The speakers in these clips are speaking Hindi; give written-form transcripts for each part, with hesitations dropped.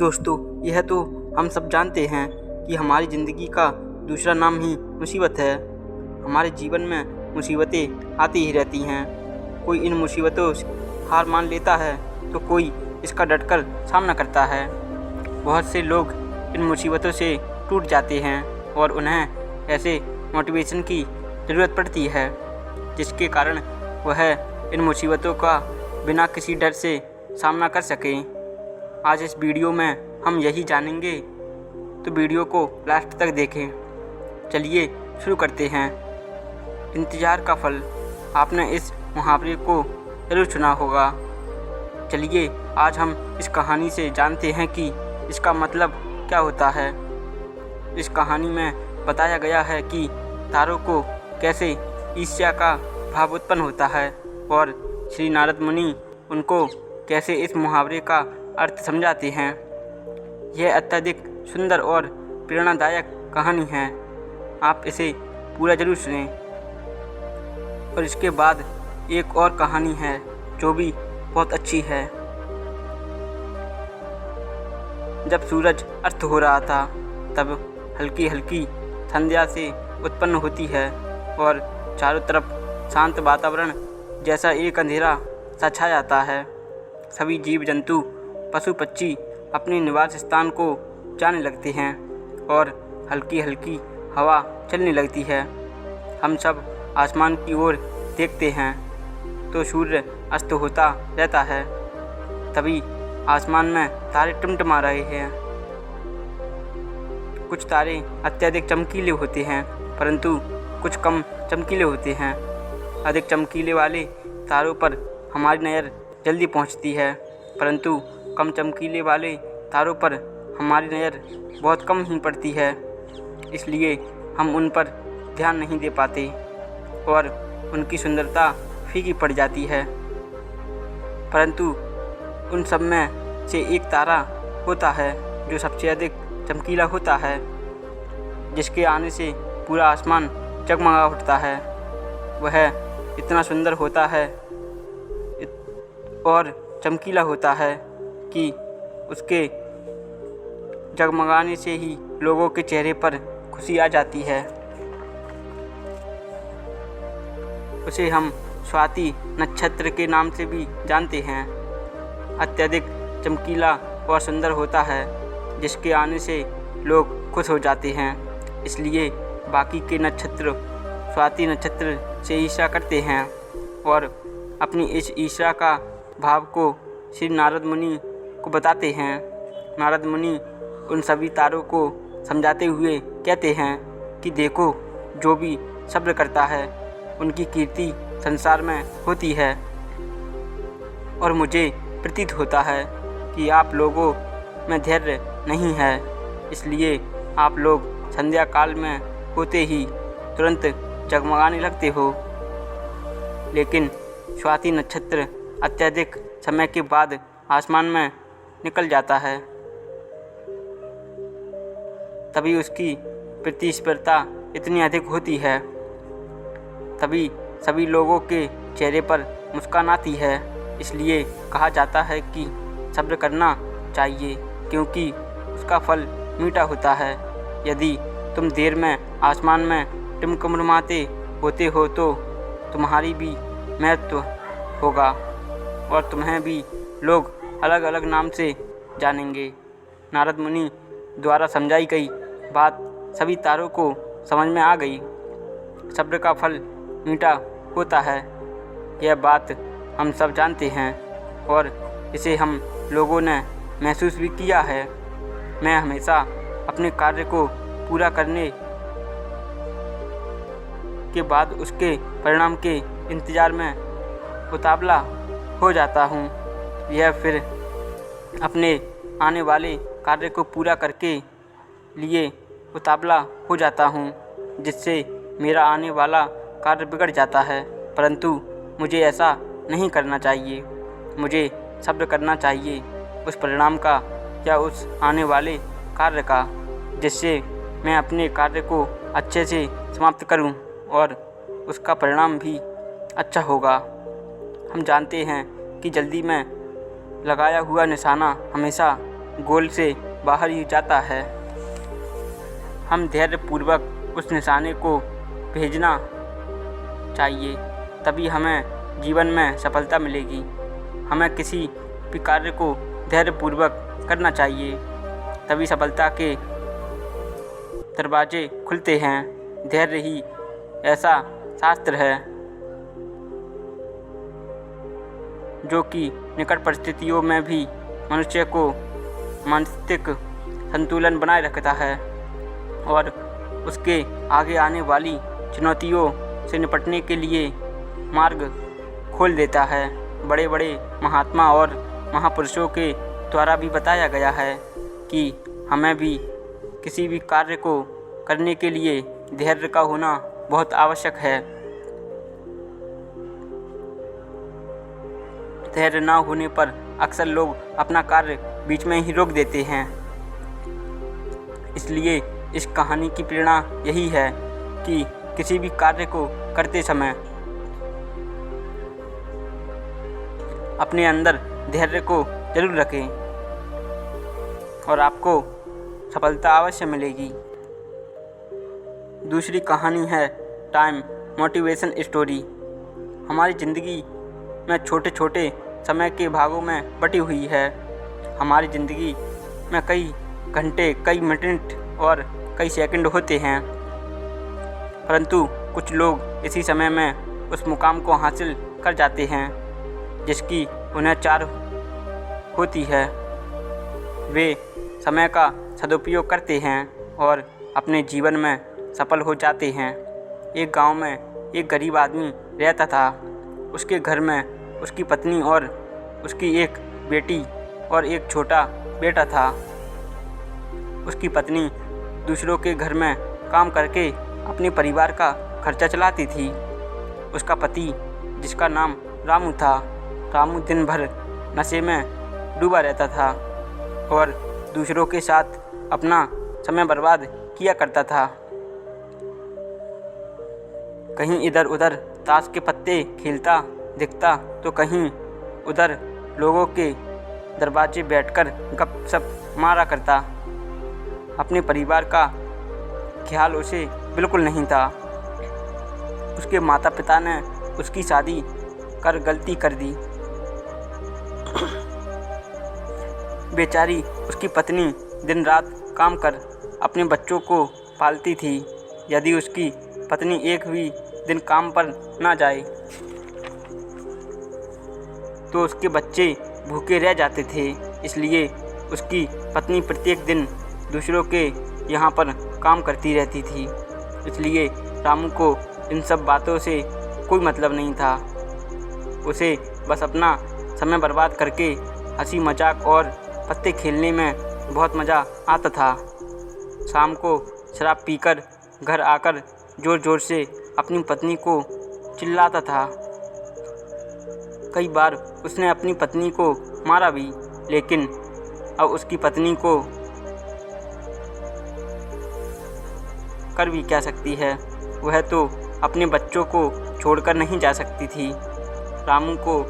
दोस्तों, यह तो हम सब जानते हैं कि हमारी ज़िंदगी का दूसरा नाम ही मुसीबत है। हमारे जीवन में मुसीबतें आती ही रहती हैं। कोई इन मुसीबतों से हार मान लेता है तो कोई इसका डटकर सामना करता है। बहुत से लोग इन मुसीबतों से टूट जाते हैं और उन्हें ऐसे मोटिवेशन की ज़रूरत पड़ती है जिसके कारण वह इन मुसीबतों का बिना किसी डर से सामना कर सकें। आज इस वीडियो में हम यही जानेंगे, तो वीडियो को लास्ट तक देखें। चलिए शुरू करते हैं। इंतज़ार का फल, आपने इस मुहावरे को ज़रूर सुना होगा। चलिए आज हम इस कहानी से जानते हैं कि इसका मतलब क्या होता है। इस कहानी में बताया गया है कि तारों को कैसे ईर्ष्या का भाव उत्पन्न होता है और श्री नारद मुनि उनको कैसे इस मुहावरे का अर्थ समझाते हैं। यह अत्यधिक सुंदर और प्रेरणादायक कहानी है। आप इसे पूरा जरूर सुनें। और इसके बाद एक और कहानी है जो भी बहुत अच्छी है। जब सूरज अस्त हो रहा था तब हल्की हल्की संध्या से उत्पन्न होती है और चारों तरफ शांत वातावरण जैसा एक अंधेरा सा छा जाता है। सभी जीव जंतु पशु पक्षी अपने निवास स्थान को जाने लगते हैं और हल्की हल्की हवा चलने लगती है। हम सब आसमान की ओर देखते हैं तो सूर्य अस्त होता रहता है। तभी आसमान में तारे टिमटिमा रहे हैं। कुछ तारे अत्यधिक चमकीले होते हैं परंतु कुछ कम चमकीले होते हैं। अधिक चमकीले वाले तारों पर हमारी नज़र जल्दी पहुंचती है परंतु कम चमकीले वाले तारों पर हमारी नज़र बहुत कम ही पड़ती है। इसलिए हम उन पर ध्यान नहीं दे पाते और उनकी सुंदरता फीकी पड़ जाती है। परंतु उन सब में से एक तारा होता है जो सबसे अधिक चमकीला होता है, जिसके आने से पूरा आसमान जगमगा उठता है। वह इतना सुंदर होता है और चमकीला होता है कि उसके जगमगाने से ही लोगों के चेहरे पर खुशी आ जाती है। उसे हम स्वाति नक्षत्र के नाम से भी जानते हैं। अत्यधिक चमकीला और सुंदर होता है जिसके आने से लोग खुश हो जाते हैं। इसलिए बाकी के नक्षत्र स्वाति नक्षत्र से ईर्ष्या करते हैं और अपनी इस ईर्ष्या का भाव को श्री नारद मुनि को बताते हैं। नारद मुनि उन सभी तारों को समझाते हुए कहते हैं कि देखो, जो भी सब्र करता है उनकी कीर्ति संसार में होती है और मुझे प्रतीत होता है कि आप लोगों में धैर्य नहीं है, इसलिए आप लोग संध्या काल में होते ही तुरंत जगमगाने लगते हो। लेकिन स्वाति नक्षत्र अत्यधिक समय के बाद आसमान में निकल जाता है। तभी उसकी प्रतिस्पर्धा इतनी अधिक होती है। तभी सभी लोगों के चेहरे पर मुस्कान आती है। इसलिए कहा जाता है कि सब्र करना चाहिए क्योंकि उसका फल मीठा होता है। यदि तुम देर में आसमान में टिमटिमाते होते हो तो तुम्हारी भी महत्व होगा और तुम्हें भी लोग अलग अलग नाम से जानेंगे। नारद मुनि द्वारा समझाई गई बात सभी तारों को समझ में आ गई। सब्र का फल मीठा होता है, यह बात हम सब जानते हैं और इसे हम लोगों ने महसूस भी किया है। मैं हमेशा अपने कार्य को पूरा करने के बाद उसके परिणाम के इंतज़ार में उतावला हो जाता हूँ। यह फिर अपने आने वाले कार्य को पूरा करके लिए उतावला हो जाता हूँ, जिससे मेरा आने वाला कार्य बिगड़ जाता है। परंतु मुझे ऐसा नहीं करना चाहिए। मुझे सब्र करना चाहिए उस परिणाम का या उस आने वाले कार्य का, जिससे मैं अपने कार्य को अच्छे से समाप्त करूं और उसका परिणाम भी अच्छा होगा। हम जानते हैं कि जल्दी में लगाया हुआ निशाना हमेशा गोल से बाहर ही जाता है। हम धैर्यपूर्वक उस निशाने को भेजना चाहिए, तभी हमें जीवन में सफलता मिलेगी। हमें किसी भी कार्य को धैर्यपूर्वक करना चाहिए, तभी सफलता के दरवाजे खुलते हैं। धैर्य ही ऐसा शास्त्र है जो कि निकट परिस्थितियों में भी मनुष्य को मानसिक संतुलन बनाए रखता है और उसके आगे आने वाली चुनौतियों से निपटने के लिए मार्ग खोल देता है। बड़े बड़े महात्मा और महापुरुषों के द्वारा भी बताया गया है कि हमें भी किसी भी कार्य को करने के लिए धैर्य का होना बहुत आवश्यक है। धैर्य न होने पर अक्सर लोग अपना कार्य बीच में ही रोक देते हैं। इसलिए इस कहानी की प्रेरणा यही है कि किसी भी कार्य को करते समय अपने अंदर धैर्य को जरूर रखें और आपको सफलता अवश्य मिलेगी। दूसरी कहानी है टाइम मोटिवेशन स्टोरी। हमारी ज़िंदगी में छोटे छोटे समय के भागों में बटी हुई है। हमारी ज़िंदगी में कई घंटे, कई मिनट और कई सेकंड होते हैं, परंतु कुछ लोग इसी समय में उस मुकाम को हासिल कर जाते हैं जिसकी उन्हें चाह होती है। वे समय का सदुपयोग करते हैं और अपने जीवन में सफल हो जाते हैं। एक गांव में एक गरीब आदमी रहता था। उसके घर में उसकी पत्नी और उसकी एक बेटी और एक छोटा बेटा था। उसकी पत्नी दूसरों के घर में काम करके अपने परिवार का खर्चा चलाती थी। उसका पति, जिसका नाम रामू था, रामू दिन भर नशे में डूबा रहता था और दूसरों के साथ अपना समय बर्बाद किया करता था। कहीं इधर उधर ताश के पत्ते खेलता दिखता तो कहीं उधर लोगों के दरवाजे बैठकर गपशप मारा करता। अपने परिवार का ख्याल उसे बिल्कुल नहीं था। उसके माता पिता ने उसकी शादी कर गलती कर दी। बेचारी उसकी पत्नी दिन रात काम कर अपने बच्चों को पालती थी। यदि उसकी पत्नी एक भी दिन काम पर ना जाए तो उसके बच्चे भूखे रह जाते थे। इसलिए उसकी पत्नी प्रत्येक दिन दूसरों के यहाँ पर काम करती रहती थी। इसलिए रामू को इन सब बातों से कोई मतलब नहीं था। उसे बस अपना समय बर्बाद करके हंसी मजाक और पत्ते खेलने में बहुत मज़ा आता था। शाम को शराब पीकर घर आकर ज़ोर ज़ोर से अपनी पत्नी को चिल्लाता था। कई बार उसने अपनी पत्नी को मारा भी, लेकिन अब उसकी पत्नी को कर भी क्या सकती है। वह तो अपने बच्चों को छोड़कर नहीं जा सकती थी। रामू को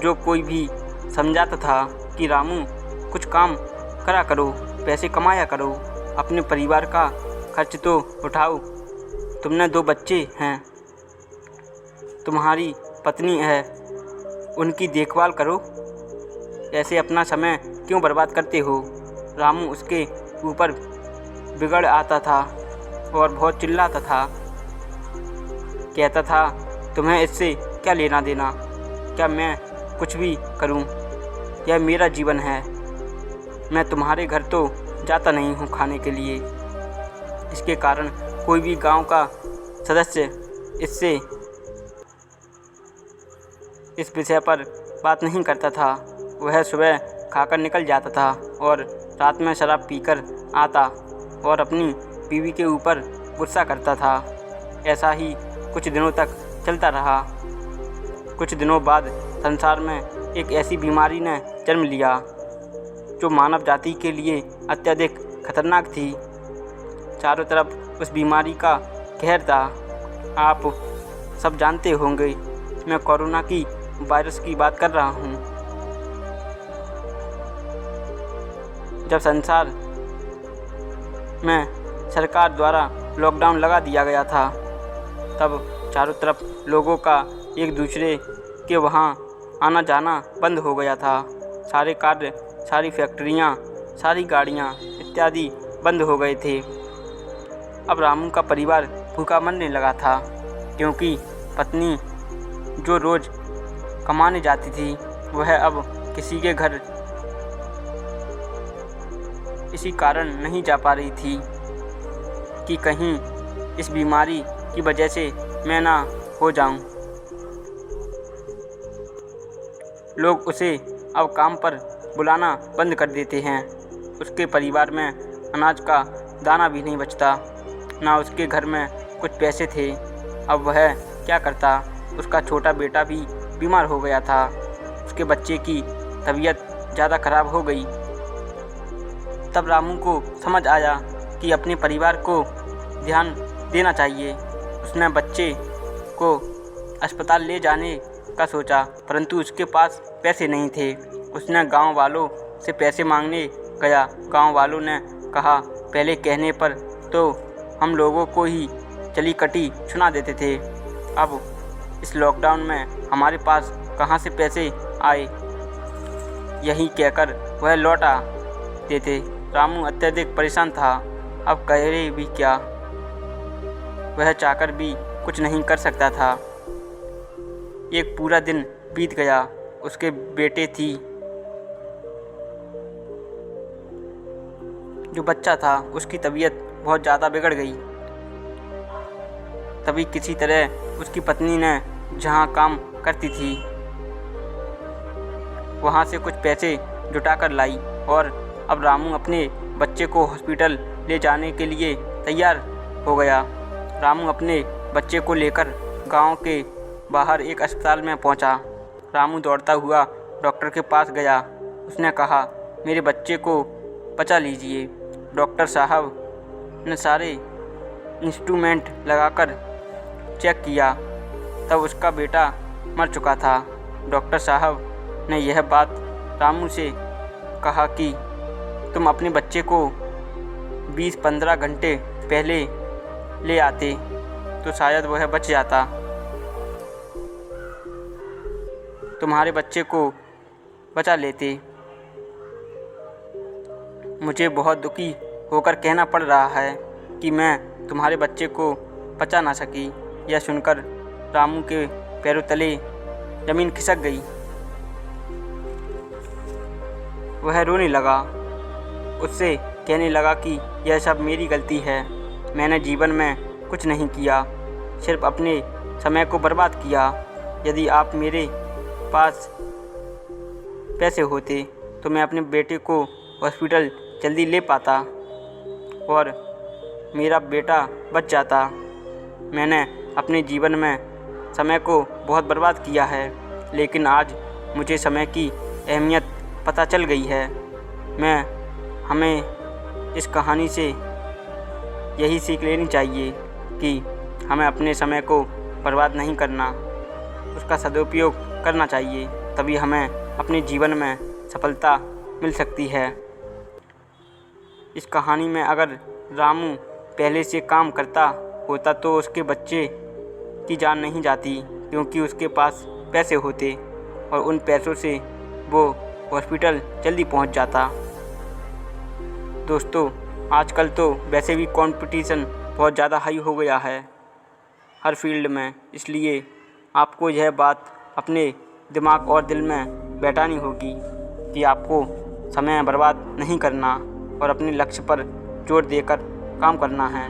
जो कोई भी समझाता था कि रामू कुछ काम करा करो, पैसे कमाया करो, अपने परिवार का खर्च तो उठाओ, तुमने 2 बच्चे हैं, तुम्हारी पत्नी है, उनकी देखभाल करो, ऐसे अपना समय क्यों बर्बाद करते हो। रामू उसके ऊपर बिगड़ आता था और बहुत चिल्लाता था। कहता था, तुम्हें इससे क्या लेना देना, क्या मैं कुछ भी करूं, यह मेरा जीवन है, मैं तुम्हारे घर तो जाता नहीं हूं खाने के लिए। इसके कारण कोई भी गांव का सदस्य इससे इस विषय पर बात नहीं करता था। वह सुबह खाकर निकल जाता था और रात में शराब पीकर आता और अपनी बीवी के ऊपर गुस्सा करता था। ऐसा ही कुछ दिनों तक चलता रहा। कुछ दिनों बाद संसार में एक ऐसी बीमारी ने जन्म लिया जो मानव जाति के लिए अत्यधिक खतरनाक थी। चारों तरफ उस बीमारी का कहर था। आप सब जानते होंगे, मैं कोरोना की वायरस की बात कर रहा हूँ। जब संसार में सरकार द्वारा लॉकडाउन लगा दिया गया था, तब चारों तरफ लोगों का एक दूसरे के वहाँ आना जाना बंद हो गया था। सारे कार्य, सारी फैक्ट्रियाँ, सारी गाड़ियाँ इत्यादि बंद हो गए थे। अब रामू का परिवार भूखा मरने लगा था, क्योंकि पत्नी जो रोज़ कमाने जाती थी वह अब किसी के घर इसी कारण नहीं जा पा रही थी कि कहीं इस बीमारी की वजह से मैं ना हो जाऊं। लोग उसे अब काम पर बुलाना बंद कर देते हैं। उसके परिवार में अनाज का दाना भी नहीं बचता, ना उसके घर में कुछ पैसे थे। अब वह क्या करता? उसका छोटा बेटा भी बीमार हो गया था। उसके बच्चे की तबीयत ज़्यादा खराब हो गई। तब रामू को समझ आया कि अपने परिवार को ध्यान देना चाहिए। उसने बच्चे को अस्पताल ले जाने का सोचा, परंतु उसके पास पैसे नहीं थे। उसने गांव वालों से पैसे मांगने गया। गांव वालों ने कहा, पहले कहने पर तो हम लोगों को ही चली कटी सुना देते थे, अब इस लॉकडाउन में हमारे पास कहाँ से पैसे आए? यही कहकर वह लौटा देते। रामू अत्यधिक परेशान था। अब करे भी क्या? वह चाहकर भी कुछ नहीं कर सकता था। एक पूरा दिन बीत गया। उसके बेटे थी जो बच्चा था, उसकी तबीयत बहुत ज़्यादा बिगड़ गई। तभी किसी तरह उसकी पत्नी ने जहाँ काम करती थी वहाँ से कुछ पैसे जुटाकर लाई और अब रामू अपने बच्चे को हॉस्पिटल ले जाने के लिए तैयार हो गया। रामू अपने बच्चे को लेकर गांव के बाहर एक अस्पताल में पहुंचा। रामू दौड़ता हुआ डॉक्टर के पास गया। उसने कहा, मेरे बच्चे को बचा लीजिए। डॉक्टर साहब ने सारे इंस्ट्रूमेंट लगाकर चेक किया, तब उसका बेटा मर चुका था। डॉक्टर साहब ने यह बात रामू से कहा कि तुम अपने बच्चे को 20-15 घंटे पहले ले आते तो शायद वह बच जाता। तुम्हारे बच्चे को बचा लेते। मुझे बहुत दुखी होकर कहना पड़ रहा है कि मैं तुम्हारे बच्चे को बचा ना सकी। यह सुनकर रामू के पैरों तले ज़मीन खिसक गई। वह रोने लगा। उससे कहने लगा कि यह सब मेरी गलती है। मैंने जीवन में कुछ नहीं किया, सिर्फ अपने समय को बर्बाद किया। यदि आप मेरे पास पैसे होते तो मैं अपने बेटे को हॉस्पिटल जल्दी ले पाता और मेरा बेटा बच जाता। मैंने अपने जीवन में समय को बहुत बर्बाद किया है, लेकिन आज मुझे समय की अहमियत पता चल गई है। हमें इस कहानी से यही सीख लेनी चाहिए कि हमें अपने समय को बर्बाद नहीं करना, उसका सदुपयोग करना चाहिए। तभी हमें अपने जीवन में सफलता मिल सकती है। इस कहानी में अगर रामू पहले से काम करता होता तो उसके बच्चे की जान नहीं जाती, क्योंकि उसके पास पैसे होते और उन पैसों से वो हॉस्पिटल जल्दी पहुंच जाता। दोस्तों, आजकल तो वैसे भी कंपटीशन बहुत ज़्यादा हाई हो गया है हर फील्ड में, इसलिए आपको यह बात अपने दिमाग और दिल में बैठानी होगी कि आपको समय बर्बाद नहीं करना और अपने लक्ष्य पर जोर देकर काम करना है।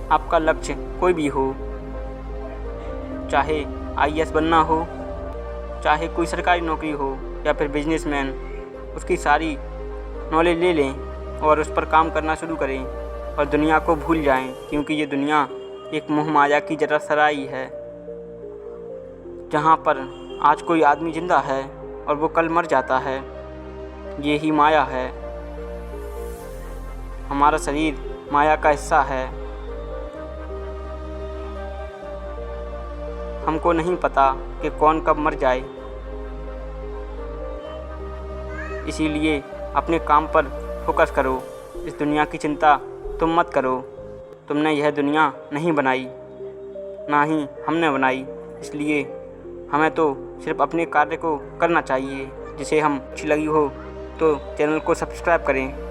आपका लक्ष्य कोई भी हो, चाहे IAS बनना हो, चाहे कोई सरकारी नौकरी हो या फिर बिजनेसमैन, उसकी सारी नॉलेज ले लें और उस पर काम करना शुरू करें और दुनिया को भूल जाएं, क्योंकि ये दुनिया एक मोह माया की जरा सराई है, जहाँ पर आज कोई आदमी जिंदा है और वो कल मर जाता है। ये ही माया है। हमारा शरीर माया का हिस्सा है। हमको नहीं पता कि कौन कब मर जाए। इसीलिए अपने काम पर फोकस करो। इस दुनिया की चिंता तुम मत करो। तुमने यह दुनिया नहीं बनाई, ना ही हमने बनाई, इसलिए हमें तो सिर्फ अपने कार्य को करना चाहिए। जिसे हम अच्छी लगी हो तो चैनल को सब्सक्राइब करें।